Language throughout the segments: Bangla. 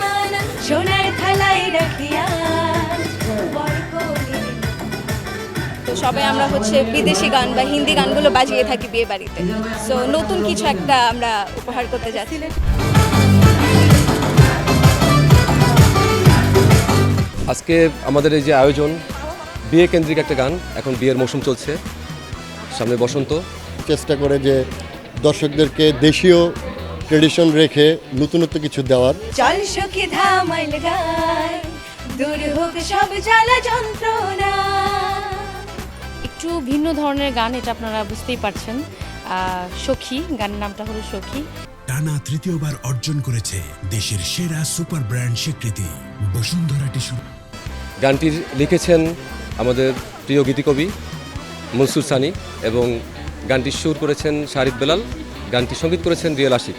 মেহমান সোনার থালায় রাখিয়া বর করে। তো সবাই আমরা হচ্ছে বিদেশি গান বা হিন্দি গানগুলো বাজিয়ে থাকি বিয়ে বাড়িতে। সো নতুন কিছু একটা আমরা উপহার করতে যাচ্ছি। আজকে আমাদের এই যে আয়োজন বিয়ে কেন্দ্রিক একটা গান, এখন বিয়ের মৌসুম চলছে, সামনে বসন্ত। চেষ্টা করে যে দর্শকদেরকে দেশীয় ট্রেডিশন রেখে নতুনত্ব কিছু দেওয়ার। চল সখী ধামাইল গায় দূর হোক সব জ্বালা যন্ত্রণা। একটু ভিন্ন ধরনের গান, এটা আপনারা বুঝতেই পারছেন। সখী, গানের নামটা হলো সখী। টানা তৃতীয়বার অর্জন করেছে দেশের সেরা সুপার ব্র্যান্ড স্বীকৃতি বসুন্ধরা টিস্যু। গানটির লিখেছেন আমাদের প্রিয় গীতিকবি মনসুর সানি এবং গানটির সুর করেছেন শারিদ বেলাল, গানটি সঙ্গীত করেছেন রিয়েল আশিক।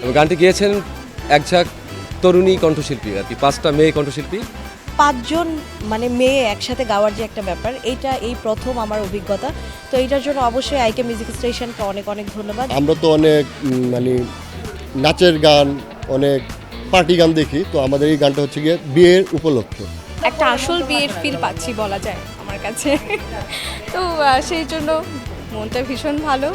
এবং গানটি গেয়েছেন একঝাঁক তরুণী কণ্ঠশিল্পী, আর কি 5টা মেয়ে কণ্ঠশিল্পী। 5জন মানে মেয়ে একসাথে গাওয়ার যে একটা ব্যাপার, এই প্রথম আমার অভিজ্ঞতা। তো এইটার জন্য অবশ্যই আইকে মিউজিক স্টেশনকে অনেক অনেক ধন্যবাদ। আমরা তো অনেক মানে নাচের গান, অনেক পার্টি গান দেখি, তো আমাদের এই গানটা হচ্ছে গিয়ে বিয়ের উপলক্ষে। একটা আসল বিয়ের ফিল পাচ্ছি বলা যায় আমার কাছে। তো সেই জন্য মনটা ভীষণ ভালো।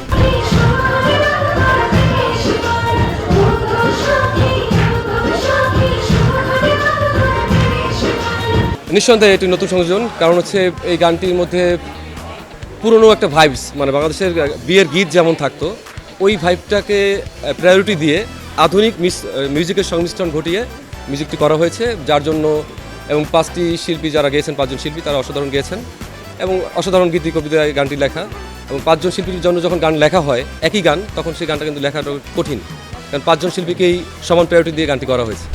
নিঃসন্দেহে এটি নতুন সংযোজন, কারণ হচ্ছে এই গানটির মধ্যে পুরনো একটা ভাইবস, মানে বাংলাদেশের বিয়ের গীত যেমন থাকতো ওই ভাইবটাকে প্রায়োরিটি দিয়ে আধুনিক মিউজিকের সংমিশ্রণ ঘটিয়ে মিউজিকটি করা হয়েছে, যার জন্য এবং 5টি শিল্পী যারা গেয়েছেন, 5জন শিল্পী তারা অসাধারণ গেয়েছেন এবং অসাধারণ গীতি কবিতায় গানটি লেখা। এবং 5জন শিল্পীর জন্য যখন গান লেখা হয় একই গান, তখন সেই গানটা কিন্তু লেখাটা কঠিন, কারণ 5জন শিল্পীকেই সমান প্রায়োরিটি দিয়ে গানটি করা হয়েছে।